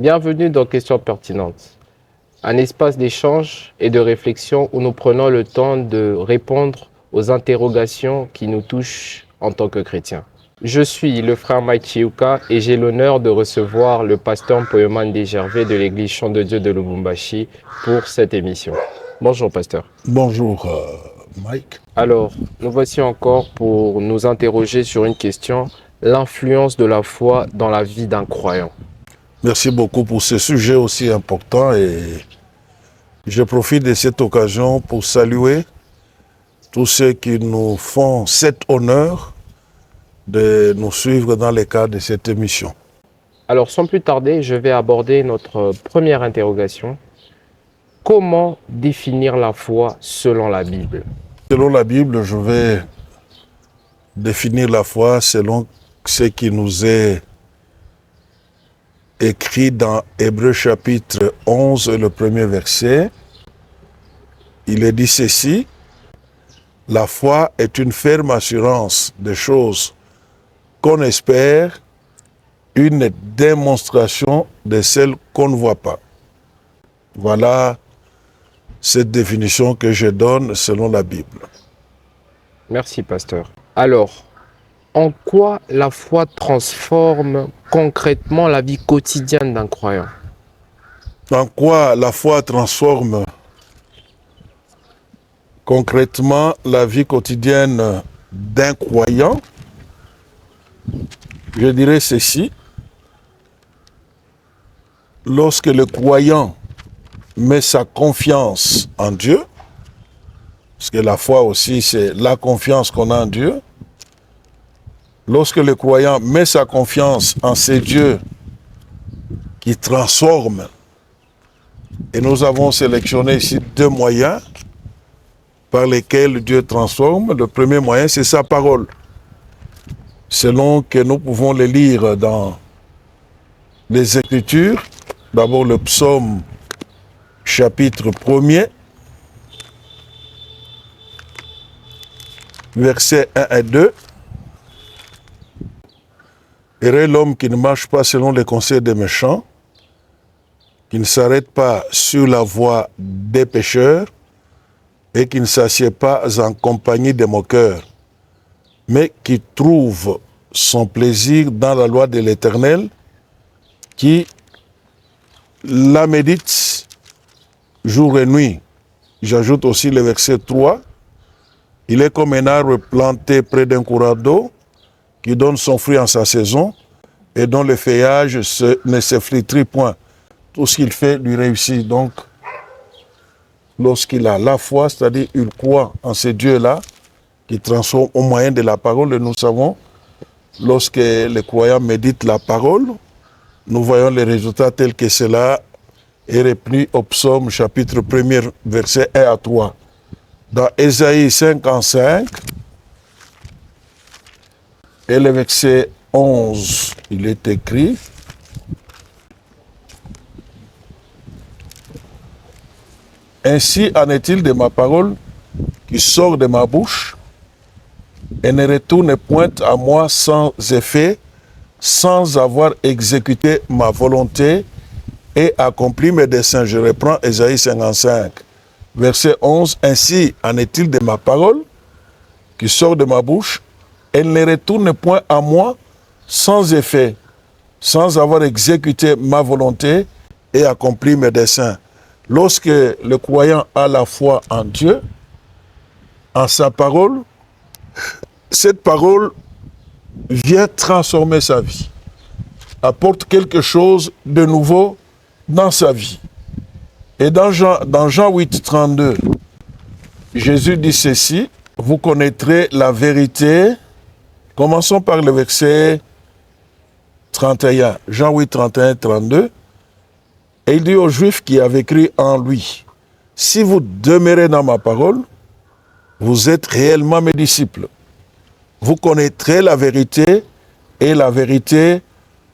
Bienvenue dans Questions pertinentes, un espace d'échange et de réflexion où nous prenons le temps de répondre aux interrogations qui nous touchent en tant que chrétiens. Je suis le frère Mike Chiuka et j'ai l'honneur de recevoir le pasteur Mpoyoman Desgervais de l'église Chant de Dieu de Lubumbashi pour cette émission. Bonjour pasteur. Bonjour Mike. Alors, nous voici encore pour nous interroger sur une question, l'influence de la foi dans la vie d'un croyant. Merci beaucoup pour ce sujet aussi important et je profite de cette occasion pour saluer tous ceux qui nous font cet honneur de nous suivre dans le cadre de cette émission. Alors, sans plus tarder, je vais aborder notre première interrogation. Comment définir la foi selon la Bible? Selon la Bible, je vais définir la foi selon ce qui nous est écrit dans Hébreux chapitre 11, le premier verset. Il est dit ceci: la foi est une ferme assurance des choses qu'on espère, une démonstration de celles qu'on ne voit pas. Voilà cette définition que je donne selon la Bible. Merci, pasteur. Alors, en quoi la foi transforme concrètement la vie quotidienne d'un croyant? En quoi la foi transforme concrètement la vie quotidienne d'un croyant? Je dirais ceci: lorsque le croyant met sa confiance en Dieu, parce que la foi aussi c'est la confiance qu'on a en Dieu, lorsque le croyant met sa confiance en ces dieux qui transforment, et nous avons sélectionné ici deux moyens par lesquels Dieu transforme. Le premier moyen, c'est sa parole, selon que nous pouvons le lire dans les Écritures. D'abord le psaume chapitre 1er, versets 1 et 2. Heureux l'homme qui ne marche pas selon les conseils des méchants, qui ne s'arrête pas sur la voie des pécheurs et qui ne s'assied pas en compagnie des moqueurs, mais qui trouve son plaisir dans la loi de l'Éternel, qui la médite jour et nuit. J'ajoute aussi le verset 3. Il est comme un arbre planté près d'un courant d'eau, qui donne son fruit en sa saison et dont le feuillage ne se flétrit point. Tout ce qu'il fait lui réussit. Donc, lorsqu'il a la foi, c'est-à-dire il croit en ce Dieu-là, qui transforme au moyen de la parole, et nous savons, lorsque les croyants méditent la parole, nous voyons les résultats tels que cela est repris au psaume chapitre 1er, verset 1 à 3. Dans Ésaïe 55, et le verset 11, il est écrit: ainsi en est-il de ma parole qui sort de ma bouche et ne retourne point à moi sans effet, sans avoir exécuté ma volonté et accompli mes desseins. Je reprends Ésaïe 55, verset 11. Ainsi en est-il de ma parole qui sort de ma bouche, elle ne retourne point à moi sans effet, sans avoir exécuté ma volonté et accompli mes desseins. Lorsque le croyant a la foi en Dieu, en sa parole, cette parole vient transformer sa vie, apporte quelque chose de nouveau dans sa vie. Et dans Jean 8, 32, Jésus dit ceci: vous connaîtrez la vérité. Commençons par le verset 31, Jean 8, 31, 32. Et il dit aux Juifs qui avaient cru en lui: si vous demeurez dans ma parole, vous êtes réellement mes disciples. Vous connaîtrez la vérité et la vérité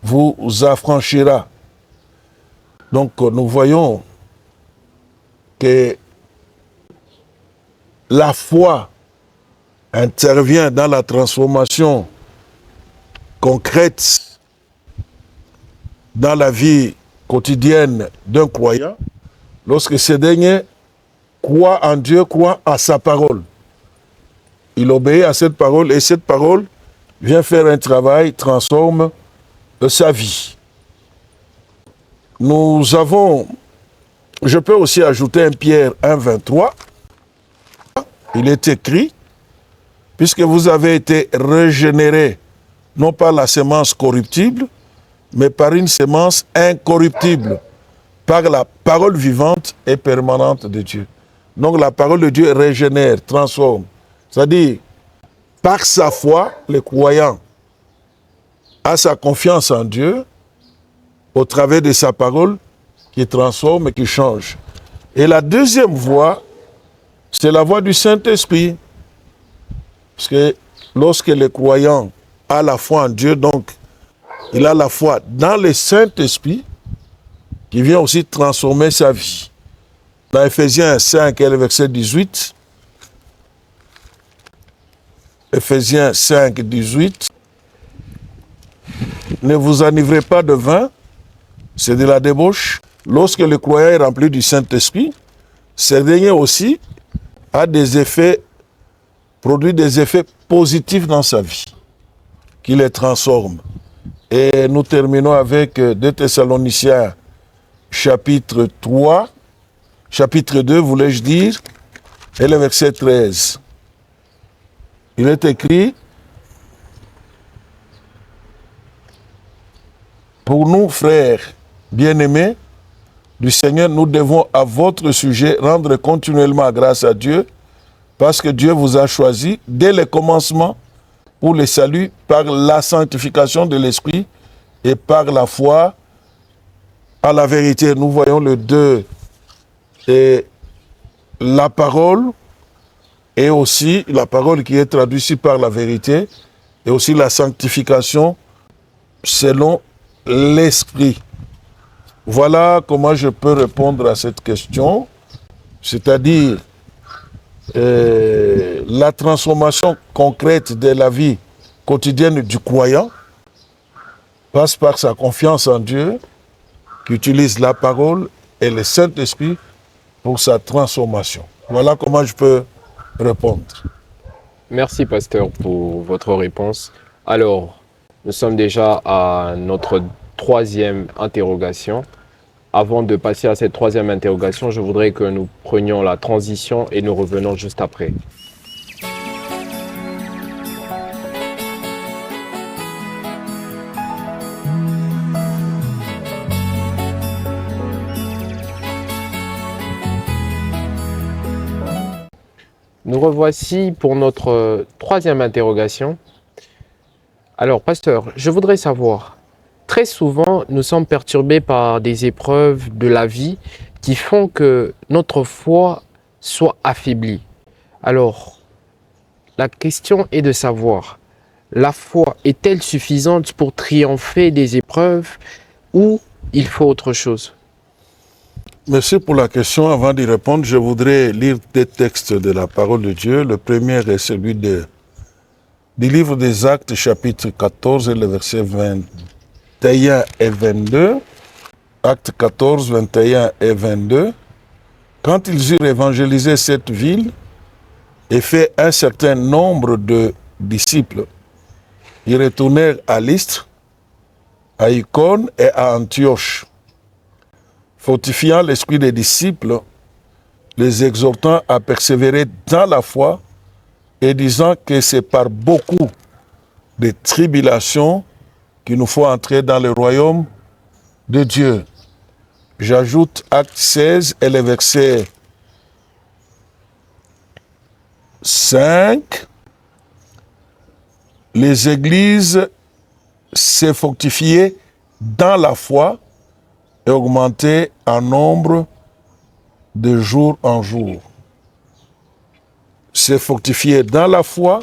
vous affranchira. Donc nous voyons que la foi intervient dans la transformation concrète dans la vie quotidienne d'un croyant, lorsque ce dernier croit en Dieu, croit à sa parole. Il obéit à cette parole et cette parole vient faire un travail, transforme sa vie. Nous avons, je peux aussi ajouter 1 Pierre 1, 23. Il est écrit, puisque vous avez été régénérés, non par la sémence corruptible, mais par une sémence incorruptible, par la parole vivante et permanente de Dieu. Donc la parole de Dieu régénère, transforme. C'est-à-dire, par sa foi, le croyant a sa confiance en Dieu au travers de sa parole qui transforme et qui change. Et la deuxième voie, c'est la voie du Saint-Esprit. Parce que lorsque le croyant a la foi en Dieu, donc il a la foi dans le Saint-Esprit qui vient aussi transformer sa vie. Dans Ephésiens 5 et le verset 18, Ephésiens 5, 18, ne vous enivrez pas de vin, c'est de la débauche. Lorsque le croyant est rempli du Saint-Esprit, ce dernier aussi a des effets, produit des effets positifs dans sa vie, qui les transforment. Et nous terminons avec 2 Thessaloniciens, chapitre 3, chapitre 2, voulais-je dire, et le verset 13. Il est écrit, pour nous, frères bien-aimés du Seigneur, nous devons à votre sujet rendre continuellement grâce à Dieu, parce que Dieu vous a choisi dès le commencement pour le salut par la sanctification de l'Esprit et par la foi à la vérité. Nous voyons le 2 et la parole, et aussi la parole qui est traduite ici par la vérité, et aussi la sanctification selon l'Esprit. Voilà comment je peux répondre à cette question, c'est-à-dire la transformation concrète de la vie quotidienne du croyant passe par sa confiance en Dieu, qui utilise la parole et le Saint-Esprit pour sa transformation. Voilà comment je peux répondre. Merci, pasteur, pour votre réponse. Alors, nous sommes déjà à notre troisième interrogation. Avant de passer à cette troisième interrogation, je voudrais que nous prenions la transition et nous revenons juste après. Nous revoici pour notre troisième interrogation. Alors, pasteur, je voudrais savoir, très souvent, nous sommes perturbés par des épreuves de la vie qui font que notre foi soit affaiblie. Alors, la question est de savoir, la foi est-elle suffisante pour triompher des épreuves ou il faut autre chose? Merci pour la question. Avant d'y répondre, je voudrais lire des textes de la parole de Dieu. Le premier est celui du livre des Actes, chapitre 14, et le verset 21 et 22. Actes 14, 21 et 22. Quand ils eurent évangélisé cette ville et fait un certain nombre de disciples, ils retournèrent à Lystre, à Icône et à Antioche, fortifiant l'esprit des disciples, les exhortant à persévérer dans la foi et disant que c'est par beaucoup de tribulations qu'il nous faut entrer dans le royaume de Dieu. J'ajoute Acte 16 et le verset 5. Les églises s'est fortifiées dans la foi et augmentées en nombre de jour en jour. Se fortifier dans la foi,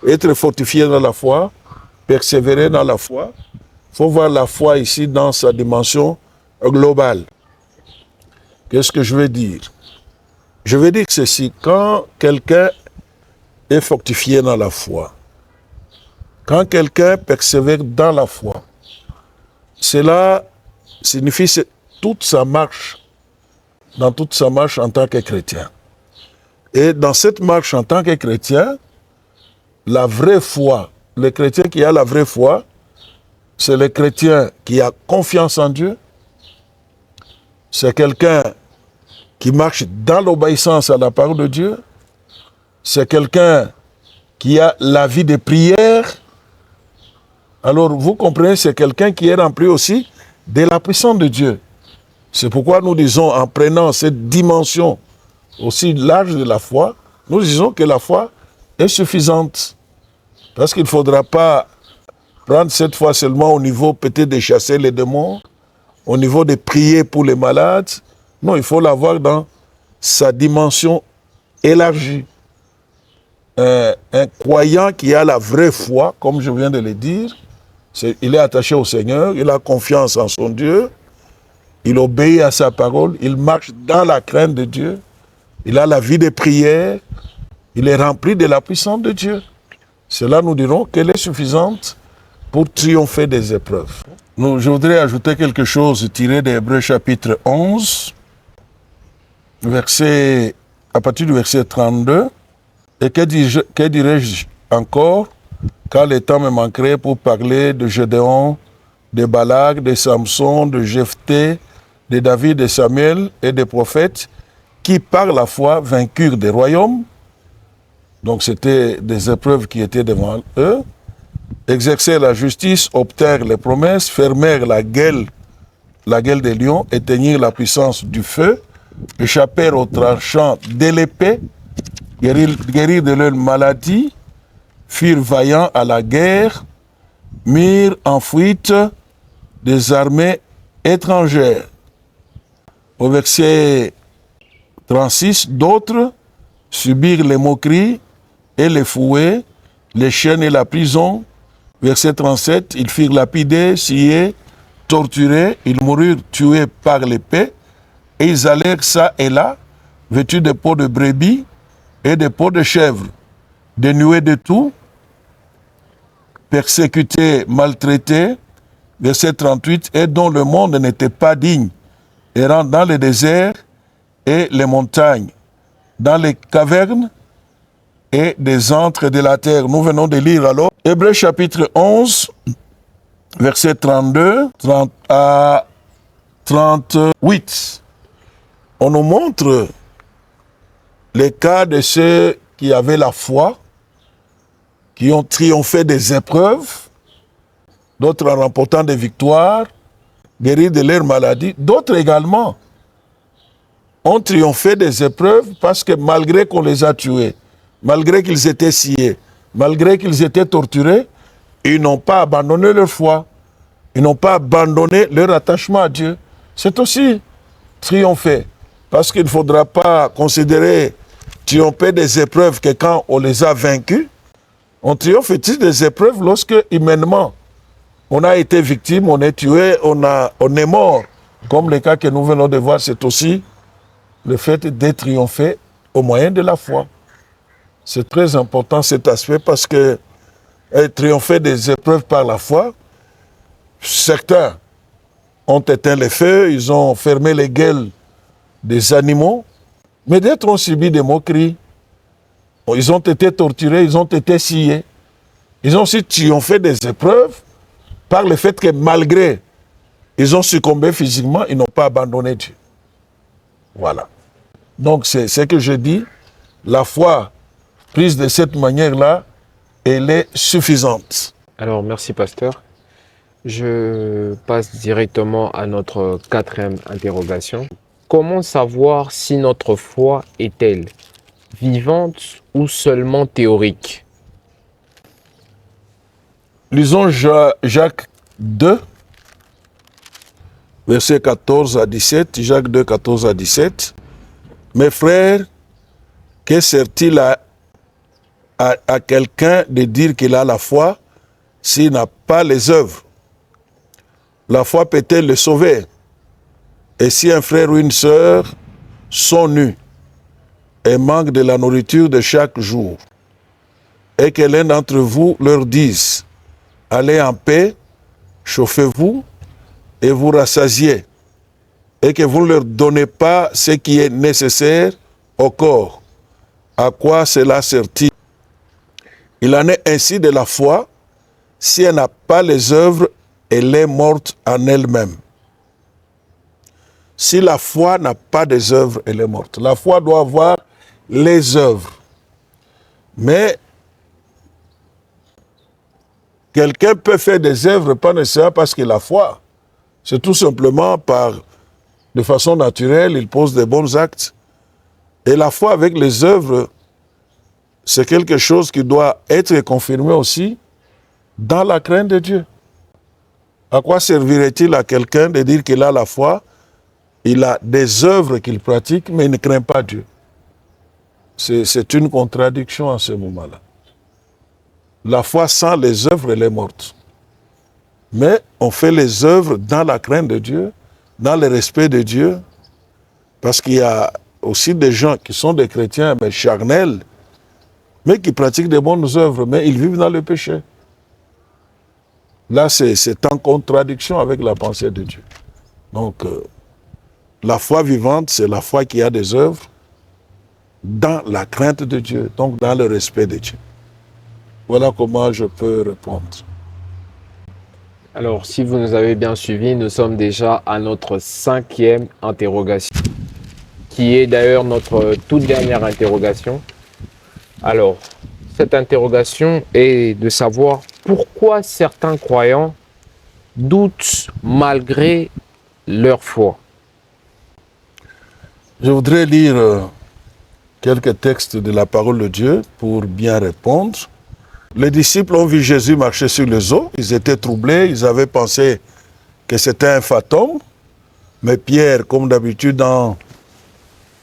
être fortifié dans la foi, persévérer dans la foi. Il faut voir la foi ici dans sa dimension globale. Qu'est-ce que je veux dire? Je veux dire ceci, quand quelqu'un est fortifié dans la foi, Quand quelqu'un persévère dans la foi, cela signifie toute sa marche, dans toute sa marche en tant que chrétien. Et dans cette marche en tant que chrétien, la vraie foi, le chrétien qui a la vraie foi, c'est le chrétien qui a confiance en Dieu. C'est quelqu'un qui marche dans l'obéissance à la parole de Dieu. C'est quelqu'un qui a la vie de prière. Alors, vous comprenez, c'est quelqu'un qui est rempli aussi de la puissance de Dieu. C'est pourquoi nous disons, en prenant cette dimension aussi large de la foi, nous disons que la foi est suffisante. Parce qu'il ne faudra pas prendre cette foi seulement au niveau peut-être de chasser les démons, au niveau de prier pour les malades. Non, il faut l'avoir dans sa dimension élargie. Un croyant qui a la vraie foi, comme je viens de le dire, il est attaché au Seigneur, il a confiance en son Dieu, il obéit à sa parole, il marche dans la crainte de Dieu, il a la vie de prière, il est rempli de la puissance de Dieu. Cela, nous dirons qu'elle est suffisante pour triompher des épreuves. Je voudrais ajouter quelque chose tiré d'Hébreux chapitre 11, à partir du verset 32. Et que dirais-je encore, car le temps me manquerait pour parler de Gédéon, de Balak, de Samson, de Jephthé, de David, de Samuel et des prophètes qui, par la foi, vainquirent des royaumes. Donc, c'était des épreuves qui étaient devant eux. Exercèrent la justice, obtinrent les promesses, fermèrent la gueule des lions, éteignirent la puissance du feu, échappèrent aux tranchants de l'épée, guérirent de leur maladie, furent vaillants à la guerre, mirent en fuite des armées étrangères. Au verset 36, d'autres subirent les moqueries et les fouets, les chaînes et la prison. Verset 37, ils furent lapidés, sciés, torturés, ils moururent tués par l'épée, et ils allèrent ça et là, vêtus de peaux de brebis et de peaux de chèvre, dénués de tout, persécutés, maltraités. Verset 38, et dont le monde n'était pas digne, errant dans les déserts et les montagnes, dans les cavernes et des antres de la terre. Nous venons de lire alors Hébreux chapitre 11, verset 32 à 38. On nous montre les cas de ceux qui avaient la foi, qui ont triomphé des épreuves, d'autres en remportant des victoires, guéris de leur maladie. D'autres également ont triomphé des épreuves parce que malgré qu'on les a tués, malgré qu'ils étaient sciés, malgré qu'ils étaient torturés, ils n'ont pas abandonné leur foi. Ils n'ont pas abandonné leur attachement à Dieu. C'est aussi triompher. Parce qu'il ne faudra pas considérer triompher des épreuves que quand on les a vaincus. On triomphe des épreuves lorsque, humainement, on a été victime, on est tué, on est mort. Comme le cas que nous venons de voir, c'est aussi le fait de triompher au moyen de la foi. C'est très important cet aspect parce que triompher des épreuves par la foi, certains ont éteint les feux, ils ont fermé les gueules des animaux, mais d'autres ont subi des moqueries. Ils ont été torturés, ils ont été sciés. Ils ont aussi triomphé des épreuves par le fait que malgré ils ont succombé physiquement, ils n'ont pas abandonné Dieu. Voilà. Donc c'est ce que je dis, la foi prise de cette manière-là, elle est suffisante. Alors, merci, pasteur. Je passe directement à notre quatrième interrogation. Comment savoir si notre foi est-elle vivante ou seulement théorique? Lisons Jacques 2, versets 14 à 17. Jacques 2, 14 à 17. Mes frères, que sert-il à quelqu'un de dire qu'il a la foi s'il n'a pas les œuvres? La foi peut-elle le sauver? Et si un frère ou une sœur sont nus et manquent de la nourriture de chaque jour, et que l'un d'entre vous leur dise, allez en paix, chauffez-vous et vous rassasiez, et que vous ne leur donnez pas ce qui est nécessaire au corps. À quoi cela sert-il? Il en est ainsi de la foi. Si elle n'a pas les œuvres, elle est morte en elle-même. Si la foi n'a pas des œuvres, elle est morte. La foi doit avoir les œuvres. Mais quelqu'un peut faire des œuvres, pas nécessairement parce qu'il a foi. C'est tout simplement de façon naturelle, il pose des bons actes. Et la foi avec les œuvres, c'est quelque chose qui doit être confirmé aussi dans la crainte de Dieu. À quoi servirait-il à quelqu'un de dire qu'il a la foi, il a des œuvres qu'il pratique, mais il ne craint pas Dieu? C'est une contradiction à ce moment-là. La foi sans les œuvres, elle est morte. Mais on fait les œuvres dans la crainte de Dieu, dans le respect de Dieu, parce qu'il y a aussi des gens qui sont des chrétiens, mais charnels, mais qui pratiquent des bonnes œuvres, mais ils vivent dans le péché. Là, c'est en contradiction avec la pensée de Dieu. Donc, la foi vivante, c'est la foi qui a des œuvres dans la crainte de Dieu, donc dans le respect de Dieu. Voilà comment je peux répondre. Alors, si vous nous avez bien suivis, nous sommes déjà à notre 5e interrogation, qui est d'ailleurs notre toute dernière interrogation. Alors, cette interrogation est de savoir pourquoi certains croyants doutent malgré leur foi. Je voudrais lire quelques textes de la parole de Dieu pour bien répondre. Les disciples ont vu Jésus marcher sur les eaux. Ils étaient troublés, ils avaient pensé que c'était un fantôme. Mais Pierre, comme d'habitude dans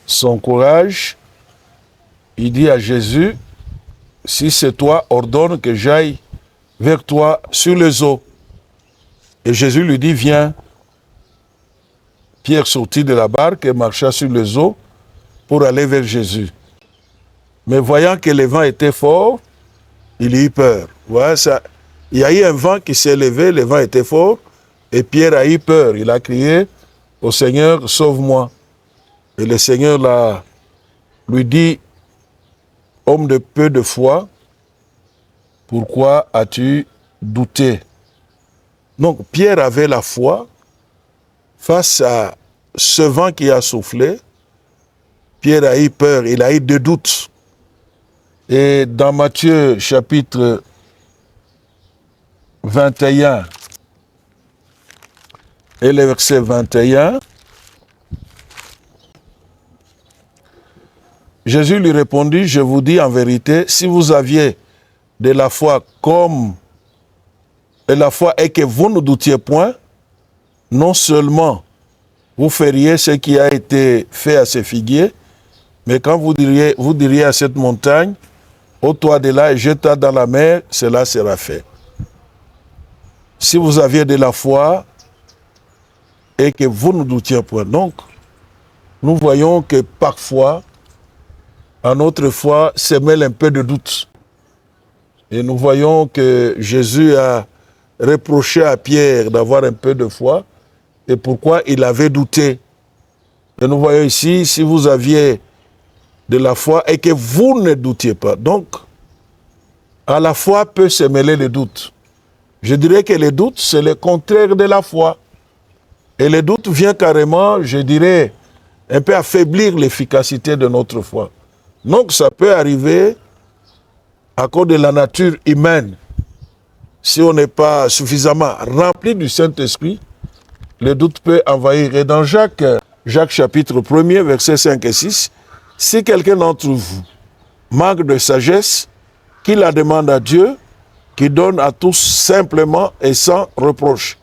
son courage, il dit à Jésus, « Si c'est toi, ordonne que j'aille vers toi sur les eaux. » Et Jésus lui dit, « Viens. » Pierre sortit de la barque et marcha sur les eaux pour aller vers Jésus. Mais voyant que le vent était fort, il eut peur. Voilà, il y a eu un vent qui s'est levé, le vent était fort, et Pierre a eu peur. Il a crié au Seigneur, sauve-moi. Et le Seigneur lui dit, homme de peu de foi, pourquoi as-tu douté? Donc Pierre avait la foi face à ce vent qui a soufflé. Pierre a eu peur, il a eu des doutes. Et dans Matthieu chapitre 21 et le verset 21, Jésus lui répondit, je vous dis en vérité, si vous aviez de la foi comme la foi est que vous ne doutiez point, non seulement vous feriez ce qui a été fait à ces figuiers, mais quand vous diriez à cette montagne, ôte-toi de là et jette-toi dans la mer, cela sera fait. Si vous aviez de la foi et que vous ne doutiez point. Donc, nous voyons que parfois, à notre foi, se mêle un peu de doute. Et nous voyons que Jésus a reproché à Pierre d'avoir un peu de foi et pourquoi il avait douté. Et nous voyons ici, si vous aviez de la foi et que vous ne doutiez pas. Donc, à la foi peut se mêler le doute. Je dirais que le doute, c'est le contraire de la foi. Et le doute vient carrément, je dirais, un peu affaiblir l'efficacité de notre foi. Donc, ça peut arriver à cause de la nature humaine. Si on n'est pas suffisamment rempli du Saint-Esprit, le doute peut envahir. Et dans Jacques chapitre 1er, versets 5 et 6, si quelqu'un d'entre vous manque de sagesse, qu'il la demande à Dieu, qui donne à tous simplement et sans reproche,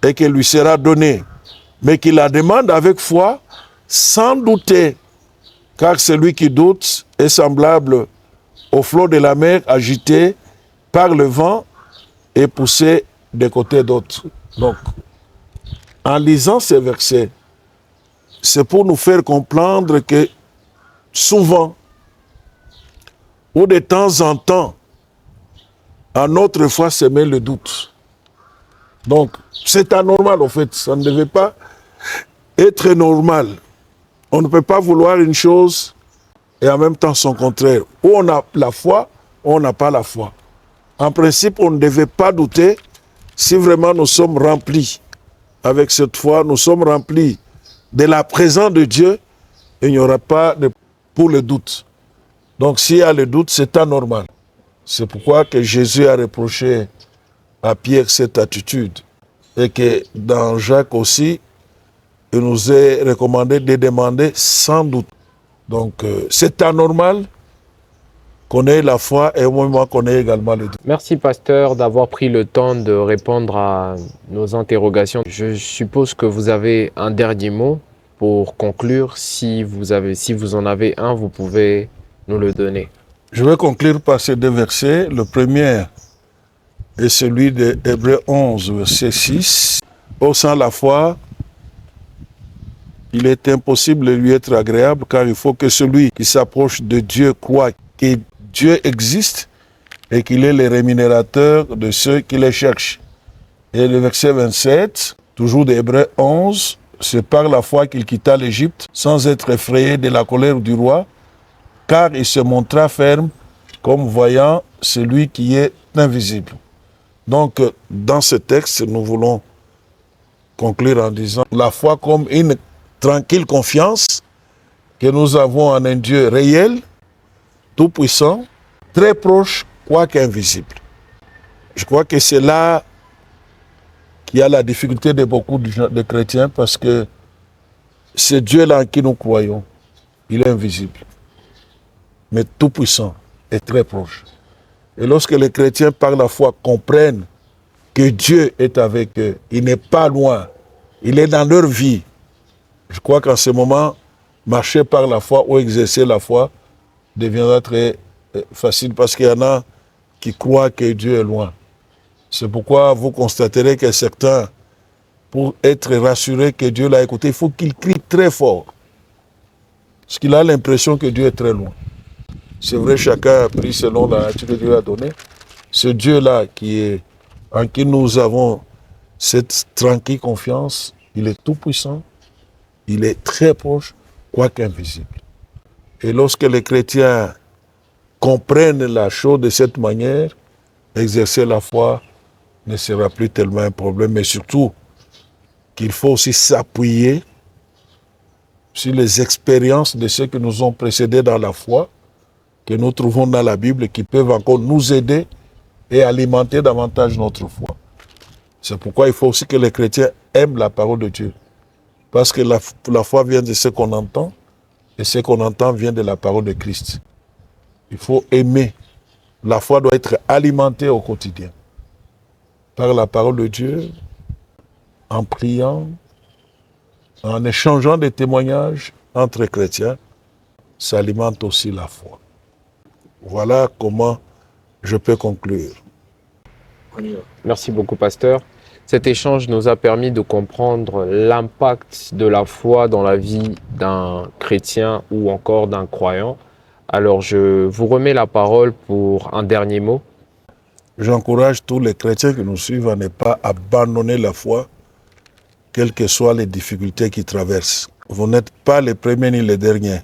et qu'il lui sera donné, mais qu'il la demande avec foi, sans douter, car celui qui doute est semblable au flot de la mer agité par le vent et poussé de côté d'autre. Donc, en lisant ces versets, c'est pour nous faire comprendre que souvent, ou de temps en temps, en notre foi se met le doute. Donc, c'est anormal, en fait. Ça ne devait pas être normal. On ne peut pas vouloir une chose et en même temps son contraire. Ou on a la foi, ou on n'a pas la foi. En principe, on ne devait pas douter si vraiment nous sommes remplis. Avec cette foi, nous sommes remplis de la présence de Dieu, et il n'y aura pas pour le doute. Donc, s'il y a le doute, c'est anormal. C'est pourquoi que Jésus a reproché à Pierre cette attitude. Et que dans Jacques aussi, il nous est recommandé de demander sans doute. Donc, c'est anormal qu'on ait la foi et au moment qu'on ait également le doute. Merci, pasteur, d'avoir pris le temps de répondre à nos interrogations. Je suppose que vous avez un dernier mot pour conclure. Si vous en avez un, vous pouvez nous le donner. Je vais conclure par ces deux versets. Le premier est celui de Hébreux 11, verset 6. Or, sans la foi, il est impossible de lui être agréable, car il faut que celui qui s'approche de Dieu croit que Dieu existe et qu'il est le rémunérateur de ceux qui les cherchent. Et le verset 27, toujours d'Hébreux 11, c'est par la foi qu'il quitta l'Égypte sans être effrayé de la colère du roi, car il se montra ferme comme voyant celui qui est invisible. Donc, dans ce texte, nous voulons conclure en disant la foi comme une tranquille confiance que nous avons en un Dieu réel, tout-puissant, très proche, quoique invisible. Je crois que c'est là qu'il y a la difficulté de beaucoup de chrétiens parce que ce Dieu-là en qui nous croyons, il est invisible, mais tout-puissant et très proche. Et lorsque les chrétiens, par la foi, comprennent que Dieu est avec eux, il n'est pas loin, il est dans leur vie, je crois qu'en ce moment, marcher par la foi ou exercer la foi deviendra très facile parce qu'il y en a qui croient que Dieu est loin. C'est pourquoi vous constaterez que certains, pour être rassurés que Dieu l'a écouté, il faut qu'ils crient très fort. Parce qu'il a l'impression que Dieu est très loin. C'est vrai, chacun a pris selon la nature que Dieu a donnée. Ce Dieu-là en qui nous avons cette tranquille confiance, il est tout puissant, il est très proche, quoique invisible. Et lorsque les chrétiens comprennent la chose de cette manière, exercer la foi ne sera plus tellement un problème, mais surtout qu'il faut aussi s'appuyer sur les expériences de ceux qui nous ont précédés dans la foi, que nous trouvons dans la Bible, qui peuvent encore nous aider et alimenter davantage notre foi. C'est pourquoi il faut aussi que les chrétiens aiment la parole de Dieu. Parce que la foi vient de ce qu'on entend, et ce qu'on entend vient de la parole de Christ. Il faut aimer. La foi doit être alimentée au quotidien. Par la parole de Dieu, en priant, en échangeant des témoignages entre chrétiens, ça alimente aussi la foi. Voilà comment je peux conclure. Merci beaucoup, pasteur. Cet échange nous a permis de comprendre l'impact de la foi dans la vie d'un chrétien ou encore d'un croyant. Alors, je vous remets la parole pour un dernier mot. J'encourage tous les chrétiens qui nous suivent à ne pas abandonner la foi, quelles que soient les difficultés qu'ils traversent. Vous n'êtes pas les premiers ni les derniers.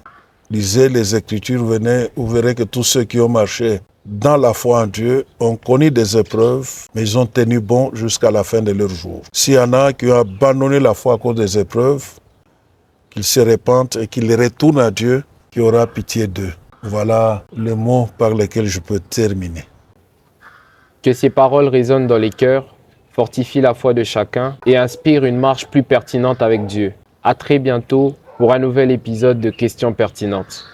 Lisez les Écritures, venez, vous verrez que tous ceux qui ont marché dans la foi en Dieu ont connu des épreuves, mais ils ont tenu bon jusqu'à la fin de leur jour. S'il y en a qui ont abandonné la foi à cause des épreuves, qu'ils se repentent et qu'ils retournent à Dieu, qui aura pitié d'eux. Voilà le mot par lequel je peux terminer. Que ces paroles résonnent dans les cœurs, fortifient la foi de chacun et inspirent une marche plus pertinente avec Dieu. À très bientôt pour un nouvel épisode de Questions pertinentes.